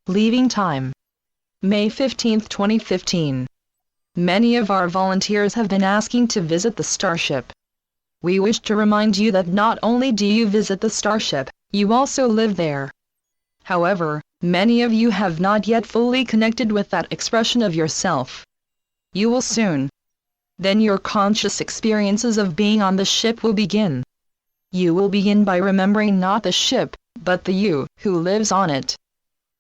Leaving time: May 15, 2015. Many of our volunteers have been asking to visit the starship. We wish to remind you that not only do you visit the starship, you also live there. However, many of you have not yet fully connected with that expression of yourself. You will soon. Then your conscious experiences of being on the ship will begin. You will begin by remembering not the ship, but the you who lives on it.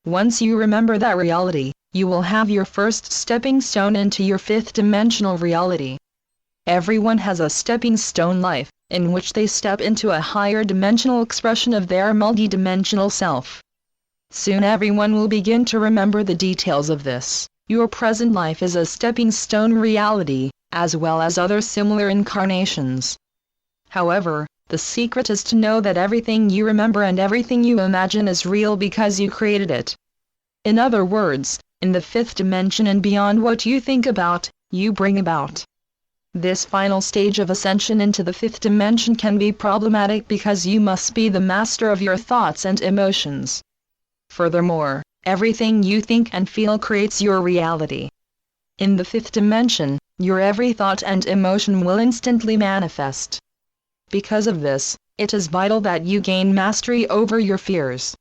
Once you remember that reality, you will have your first stepping stone into your fifth-dimensional reality. Everyone has a stepping stone life, in which they step into a higher dimensional expression of their multidimensional self. Soon everyone will begin to remember the details of this. Your present life is a stepping stone reality, as well as other similar incarnations. However, the secret is to know that everything you remember and everything you imagine is real because you created it. In other words, in the fifth dimension and beyond, what you think about, you bring about. This final stage of ascension into the fifth dimension can be problematic because you must be the master of your thoughts and emotions. Furthermore, everything you think and feel creates your reality. In the fifth dimension, your every thought and emotion will instantly manifest. Because of this, it is vital that you gain mastery over your fears.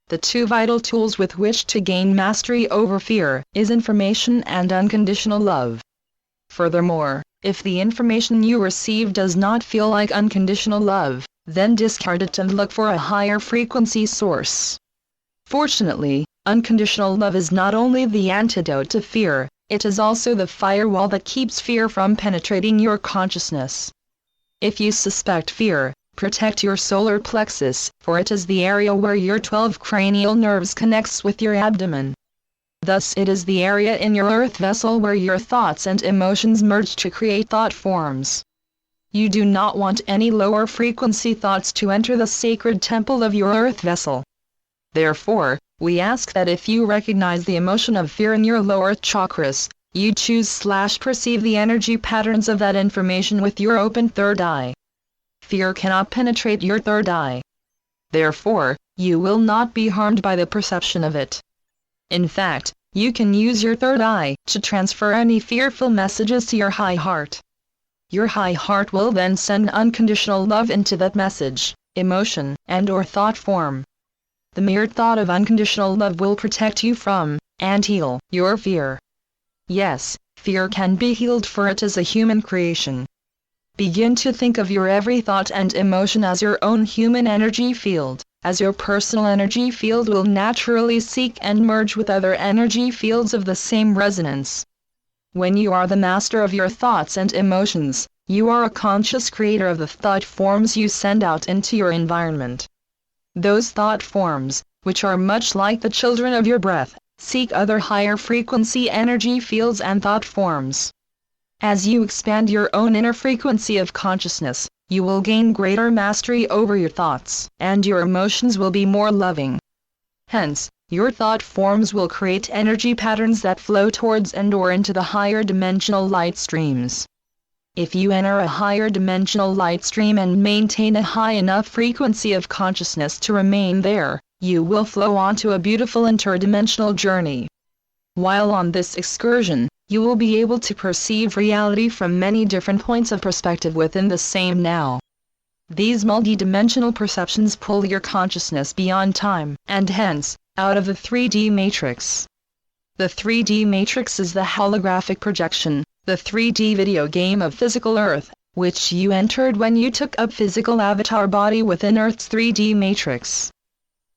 The two vital tools with which to gain mastery over fear is information and unconditional love. Furthermore, if the information you receive does not feel like unconditional love, then discard it and look for a higher frequency source. Fortunately, unconditional love is not only the antidote to fear, it is also the firewall that keeps fear from penetrating your consciousness. If you suspect fear, protect your solar plexus, for it is the area where your 12 cranial nerves connects with your abdomen. Thus it is the area in your earth vessel where your thoughts and emotions merge to create thought forms. You do not want any lower frequency thoughts to enter the sacred temple of your earth vessel. Therefore, we ask that if you recognize the emotion of fear in your lower chakras, you choose/perceive the energy patterns of that information with your open third eye. Fear cannot penetrate your third eye. Therefore, you will not be harmed by the perception of it. In fact, you can use your third eye to transfer any fearful messages to your high heart. Your high heart will then send unconditional love into that message, emotion, and/or thought form. The mere thought of unconditional love will protect you from, and heal, your fear. Yes, fear can be healed, for it is a human creation. Begin to think of your every thought and emotion as your own human energy field, as your personal energy field will naturally seek and merge with other energy fields of the same resonance. When you are the master of your thoughts and emotions, you are a conscious creator of the thought forms you send out into your environment. Those thought forms, which are much like the children of your breath, seek other higher frequency energy fields and thought forms. As you expand your own inner frequency of consciousness, you will gain greater mastery over your thoughts, and your emotions will be more loving. Hence, your thought forms will create energy patterns that flow towards and/or into the higher dimensional light streams. If you enter a higher dimensional light stream and maintain a high enough frequency of consciousness to remain there, you will flow onto a beautiful interdimensional journey. While on this excursion, you will be able to perceive reality from many different points of perspective within the same now. These multidimensional perceptions pull your consciousness beyond time, and hence, out of the 3D matrix. The 3D matrix is the holographic projection, the 3D video game of physical Earth, which you entered when you took up physical avatar body within Earth's 3D matrix.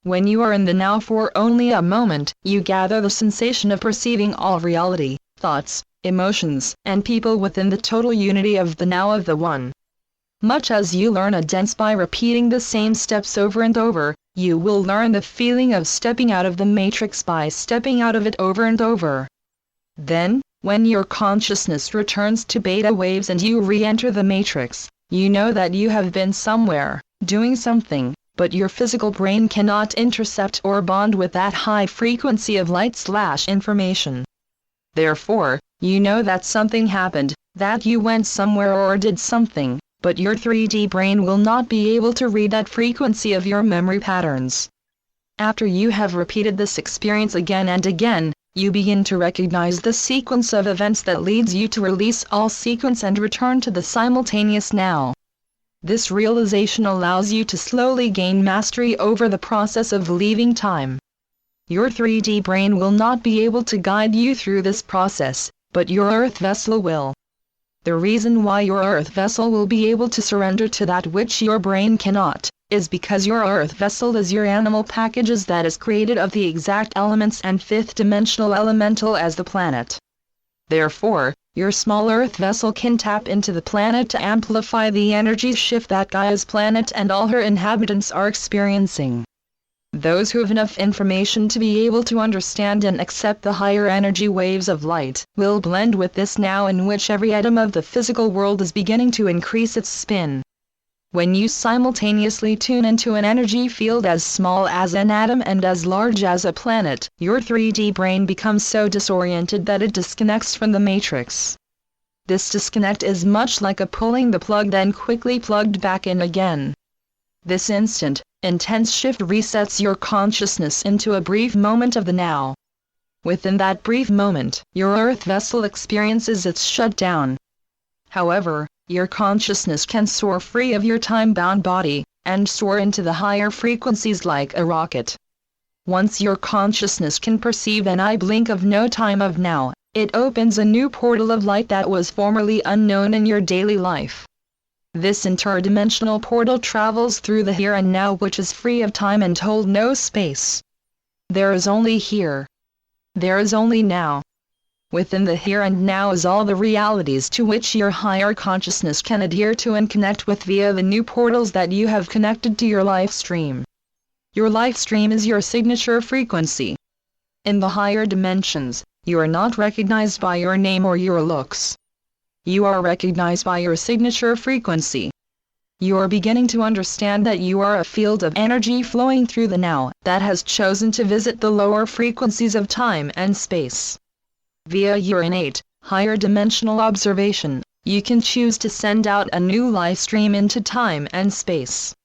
When you are in the now for only a moment, you gather the sensation of perceiving all reality, thoughts, emotions, and people within the total unity of the now of the One. Much as you learn a dance by repeating the same steps over and over, you will learn the feeling of stepping out of the matrix by stepping out of it over and over. Then, when your consciousness returns to beta waves and you re-enter the matrix, you know that you have been somewhere, doing something, but your physical brain cannot intercept or bond with that high frequency of light/information. Therefore, you know that something happened, that you went somewhere or did something, but your 3D brain will not be able to read that frequency of your memory patterns. After you have repeated this experience again and again, you begin to recognize the sequence of events that leads you to release all sequence and return to the simultaneous now. This realization allows you to slowly gain mastery over the process of leaving time. Your 3D brain will not be able to guide you through this process, but your earth vessel will. The reason why your earth vessel will be able to surrender to that which your brain cannot, is because your earth vessel is your animal packages that is created of the exact elements and fifth-dimensional elemental as the planet. Therefore, your small earth vessel can tap into the planet to amplify the energy shift that Gaia's planet and all her inhabitants are experiencing. Those who have enough information to be able to understand and accept the higher energy waves of light will blend with this now in which every atom of the physical world is beginning to increase its spin. When you simultaneously tune into an energy field as small as an atom and as large as a planet, your 3D brain becomes so disoriented that it disconnects from the matrix. This disconnect is much like a pulling the plug then quickly plugged back in again. This instant, intense shift resets your consciousness into a brief moment of the now. Within that brief moment, your earth vessel experiences its shutdown. However, your consciousness can soar free of your time-bound body, and soar into the higher frequencies like a rocket. Once your consciousness can perceive an eye blink of no time of now, it opens a new portal of light that was formerly unknown in your daily life. This interdimensional portal travels through the here and now, which is free of time and hold no space. There is only here. There is only now. Within the here and now is all the realities to which your higher consciousness can adhere to and connect with via the new portals that you have connected to your life stream. Your life stream is your signature frequency. In the higher dimensions, you are not recognized by your name or your looks. You are recognized by your signature frequency. You are beginning to understand that you are a field of energy flowing through the now that has chosen to visit the lower frequencies of time and space. Via your innate, higher dimensional observation, you can choose to send out a new life stream into time and space.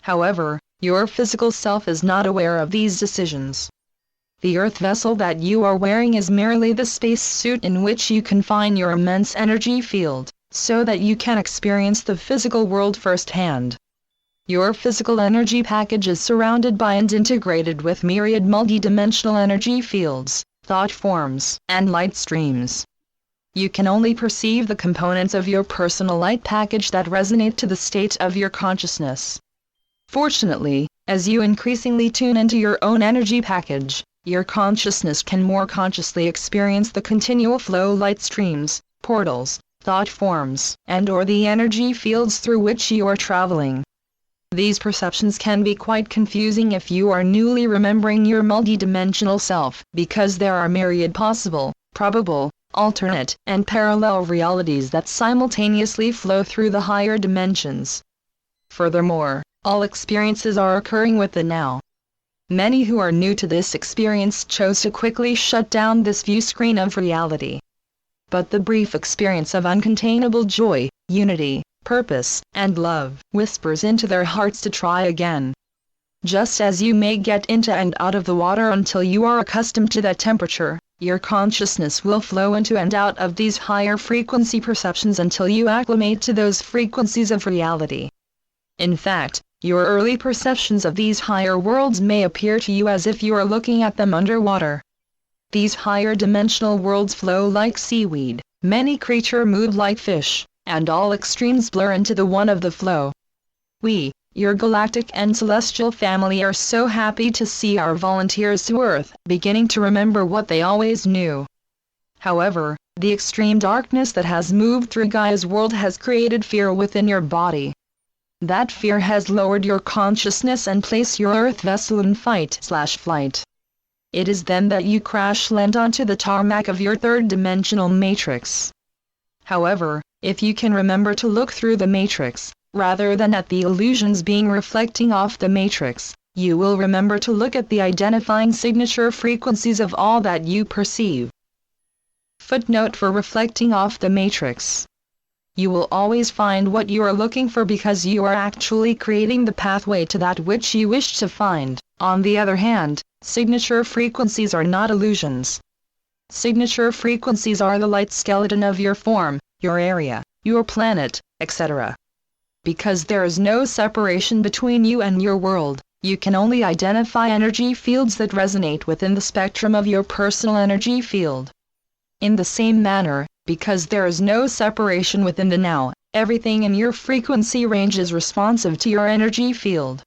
However, your physical self is not aware of these decisions. The earth vessel that you are wearing is merely the space suit in which you confine your immense energy field, so that you can experience the physical world firsthand. Your physical energy package is surrounded by and integrated with myriad multidimensional energy fields, thought forms, and light streams. You can only perceive the components of your personal light package that resonate to the state of your consciousness. Fortunately, as you increasingly tune into your own energy package, your consciousness can more consciously experience the continual flow light streams, portals, thought forms, and/or the energy fields through which you are traveling. These perceptions can be quite confusing if you are newly remembering your multidimensional self, because there are myriad possible, probable, alternate, and parallel realities that simultaneously flow through the higher dimensions. Furthermore, all experiences are occurring with the now. Many who are new to this experience chose to quickly shut down this view screen of reality. But the brief experience of uncontainable joy, unity, purpose, and love whispers into their hearts to try again. Just as you may get into and out of the water until you are accustomed to that temperature, your consciousness will flow into and out of these higher frequency perceptions until you acclimate to those frequencies of reality. In fact, your early perceptions of these higher worlds may appear to you as if you are looking at them underwater. These higher dimensional worlds flow like seaweed, many creatures move like fish, and all extremes blur into the one of the flow. We, your galactic and celestial family, are so happy to see our volunteers to Earth beginning to remember what they always knew. However, the extreme darkness that has moved through Gaia's world has created fear within your body. That fear has lowered your consciousness and placed your earth vessel in fight/flight. It is then that you crash land onto the tarmac of your third-dimensional matrix. However, if you can remember to look through the matrix, rather than at the illusions being reflecting off the matrix, you will remember to look at the identifying signature frequencies of all that you perceive. Footnote for reflecting off the matrix. You will always find what you are looking for because you are actually creating the pathway to that which you wish to find. On the other hand, signature frequencies are not illusions. Signature frequencies are the light skeleton of your form, your area, your planet, etc. Because there is no separation between you and your world, you can only identify energy fields that resonate within the spectrum of your personal energy field. In the same manner, because there is no separation within the now, everything in your frequency range is responsive to your energy field.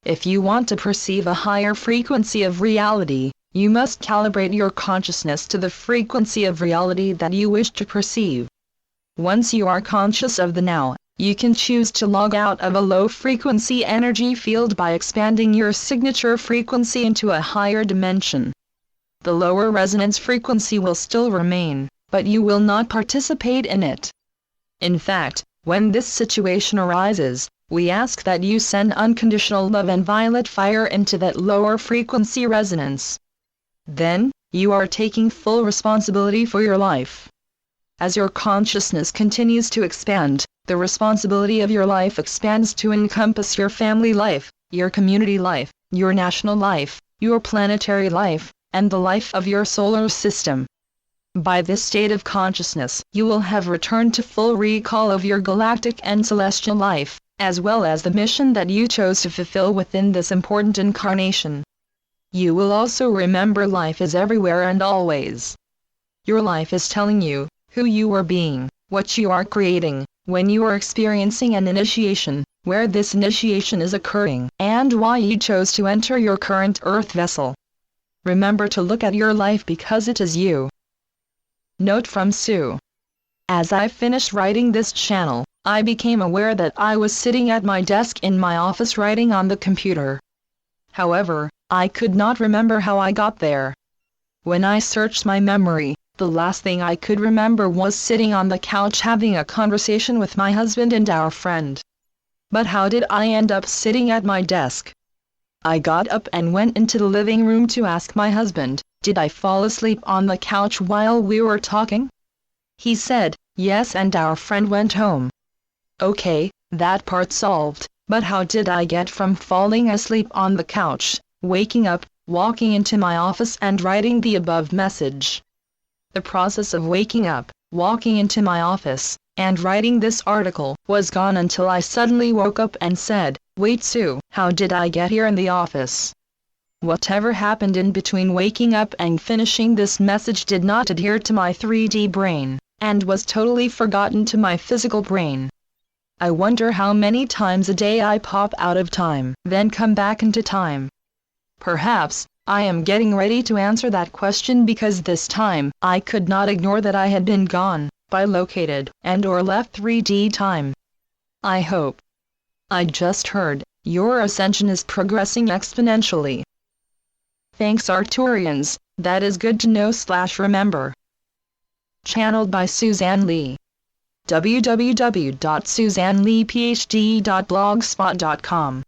If you want to perceive a higher frequency of reality, you must calibrate your consciousness to the frequency of reality that you wish to perceive. Once you are conscious of the now, you can choose to log out of a low-frequency energy field by expanding your signature frequency into a higher dimension. The lower resonance frequency will still remain, but you will not participate in it. In fact, when this situation arises, we ask that you send unconditional love and violet fire into that lower frequency resonance. Then, you are taking full responsibility for your life. As your consciousness continues to expand, the responsibility of your life expands to encompass your family life, your community life, your national life, your planetary life, and the life of your solar system. By this state of consciousness, you will have returned to full recall of your galactic and celestial life, as well as the mission that you chose to fulfill within this important incarnation. You will also remember life is everywhere and always. Your life is telling you who you are being, what you are creating, when you are experiencing an initiation, where this initiation is occurring, and why you chose to enter your current Earth vessel. Remember to look at your life because it is you. Note from Sue. As I finished writing this channel, I became aware that I was sitting at my desk in my office writing on the computer. However, I could not remember how I got there. When I searched my memory, the last thing I could remember was sitting on the couch having a conversation with my husband and our friend. But how did I end up sitting at my desk? I got up and went into the living room to ask my husband, did I fall asleep on the couch while we were talking? He said, yes, and our friend went home. Okay, that part solved, but how did I get from falling asleep on the couch, waking up, walking into my office and writing the above message? The process of waking up, walking into my office, and writing this article was gone until I suddenly woke up and said, wait Sue, how did I get here in the office? Whatever happened in between waking up and finishing this message did not adhere to my 3D brain, and was totally forgotten to my physical brain. I wonder how many times a day I pop out of time, then come back into time. Perhaps, I am getting ready to answer that question because this time, I could not ignore that I had been gone, bilocated, and or left 3D time. I hope. I just heard, your ascension is progressing exponentially. Thanks Arcturians, that is good to know / remember. Channeled by Suzanne Lee. www.suzanneleephd.blogspot.com